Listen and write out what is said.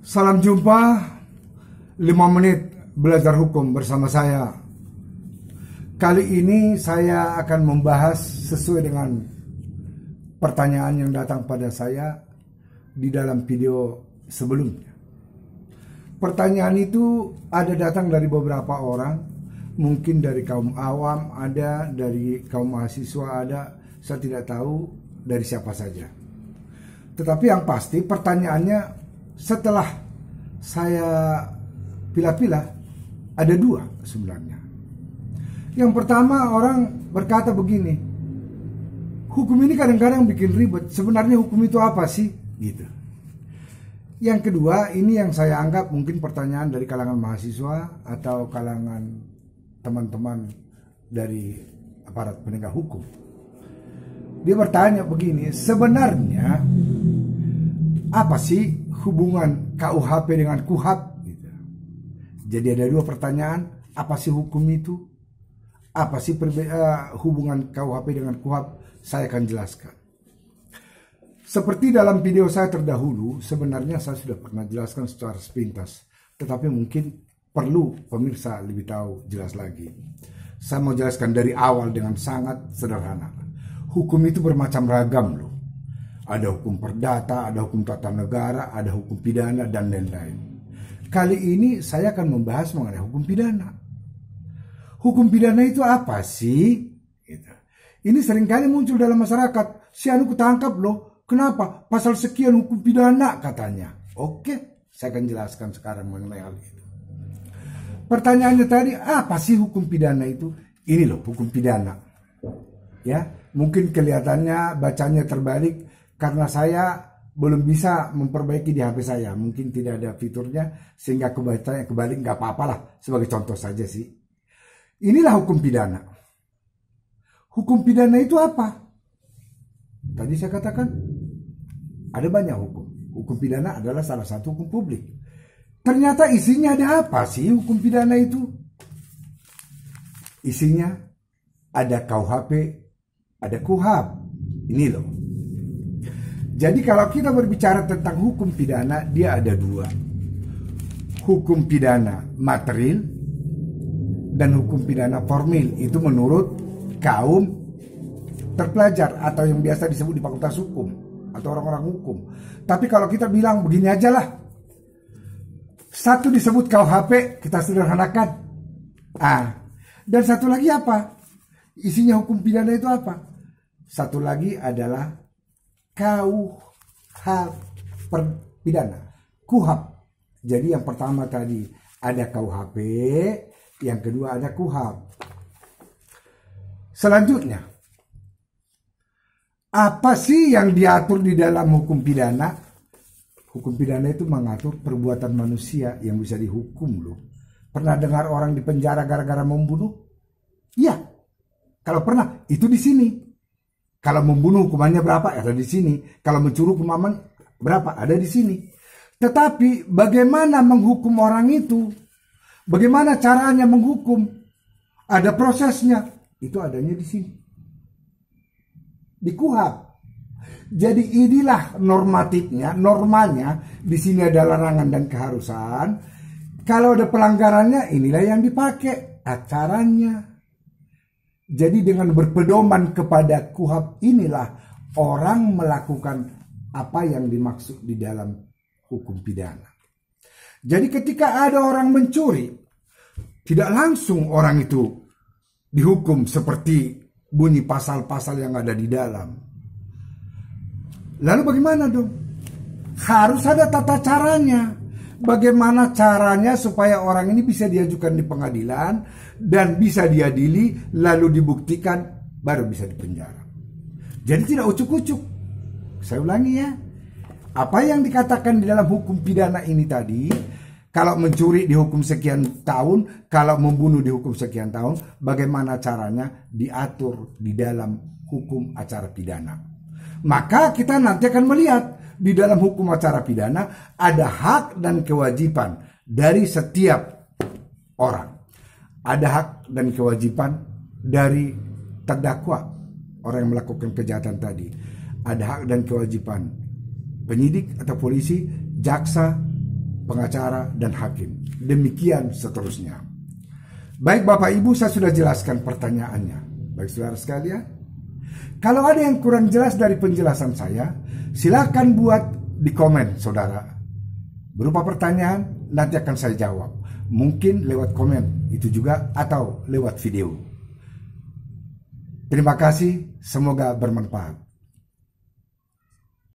Salam jumpa 5 menit belajar hukum bersama saya. Kali ini saya akan membahas sesuai dengan pertanyaan yang datang pada saya di dalam video sebelumnya. Pertanyaan itu ada datang dari beberapa orang, mungkin dari kaum awam ada, dari kaum mahasiswa ada, saya tidak tahu dari siapa saja. Tetapi yang pasti pertanyaannya setelah saya pilah-pilah ada dua sebenarnya. Yang pertama, orang berkata begini, hukum ini kadang-kadang bikin ribet, sebenarnya hukum itu apa sih? Gitu. Yang kedua, ini yang saya anggap mungkin pertanyaan dari kalangan mahasiswa atau kalangan teman-teman dari aparat penegak hukum. Dia bertanya begini, sebenarnya apa sih hubungan KUHP dengan KUHAP? Gitu. Jadi ada dua pertanyaan, apa sih hukum itu? Apa sih hubungan KUHP dengan KUHAP? Saya akan jelaskan. Seperti dalam video saya terdahulu, sebenarnya saya sudah pernah jelaskan secara sepintas, tetapi mungkin perlu pemirsa lebih tahu jelas lagi. Saya mau jelaskan dari awal dengan sangat sederhana. Hukum itu bermacam ragam loh. Ada hukum perdata, ada hukum tata negara, ada hukum pidana, dan lain-lain. Kali ini saya akan membahas mengenai hukum pidana. Hukum pidana itu apa sih? Gitu. Ini seringkali muncul dalam masyarakat. Si anu ketangkap loh. Kenapa? Pasal sekian hukum pidana katanya. Oke, saya akan jelaskan sekarang mengenai hal itu. Pertanyaannya tadi, apa sih hukum pidana itu? Ini loh hukum pidana. Ya, mungkin kelihatannya bacanya terbalik karena saya belum bisa memperbaiki di HP saya. Mungkin tidak ada fiturnya sehingga kebacanya kebalik, nggak apa-apa lah. Sebagai contoh saja sih. Inilah hukum pidana. Hukum pidana itu apa? Tadi saya katakan ada banyak hukum. Hukum pidana adalah salah satu hukum publik. Ternyata isinya ada apa sih hukum pidana itu? Isinya ada KUHP, ada KUHAP. Ini loh. Jadi kalau kita berbicara tentang hukum pidana, dia ada dua. Hukum pidana material dan hukum pidana formil. Itu menurut kaum terpelajar atau yang biasa disebut di fakultas hukum atau orang-orang hukum. Tapi kalau kita bilang begini aja lah. Satu disebut KUHP, kita sederhanakan. Dan satu lagi apa? Isinya hukum pidana itu apa? Satu lagi adalah KUHP pidana, KUHAP. Jadi yang pertama tadi ada KUHP, yang kedua ada KUHAP. Selanjutnya, apa sih yang diatur di dalam hukum pidana? Hukum pidana itu mengatur perbuatan manusia yang bisa dihukum loh. Pernah dengar orang dipenjara gara-gara membunuh? Iya. Kalau pernah, itu di sini. Kalau membunuh hukumannya berapa? Ada di sini. Kalau mencuri hukuman berapa? Ada di sini. Tetapi bagaimana menghukum orang itu? Bagaimana caranya menghukum? Ada prosesnya. Itu adanya di sini. Di KUHAP. Jadi inilah normatifnya, normanya. Di sini ada larangan dan keharusan. Kalau ada pelanggarannya, inilah yang dipakai acaranya. Jadi dengan berpedoman kepada KUHAP inilah orang melakukan apa yang dimaksud di dalam hukum pidana. Jadi ketika ada orang mencuri, tidak langsung orang itu dihukum seperti bunyi pasal-pasal yang ada di dalam. Lalu bagaimana dong? Harus ada tata caranya. Bagaimana caranya supaya orang ini bisa diajukan di pengadilan dan bisa diadili, lalu dibuktikan, baru bisa dipenjara. Jadi tidak ucuk-ucuk. Saya ulangi ya. Apa yang dikatakan di dalam hukum pidana ini tadi, kalau mencuri dihukum sekian tahun, kalau membunuh dihukum sekian tahun, bagaimana caranya diatur di dalam hukum acara pidana. Maka kita nanti akan melihat di dalam hukum acara pidana ada hak dan kewajiban dari setiap orang. Ada hak dan kewajiban dari terdakwa, orang yang melakukan kejahatan tadi. Ada hak dan kewajiban penyidik atau polisi, jaksa, pengacara, dan hakim. Demikian seterusnya. Baik Bapak Ibu, saya sudah jelaskan pertanyaannya. Baik saudara sekalian, kalau ada yang kurang jelas dari penjelasan saya, silakan buat di komen saudara. Berupa pertanyaan, nanti akan saya jawab. Mungkin lewat komen itu juga atau lewat video. Terima kasih, semoga bermanfaat.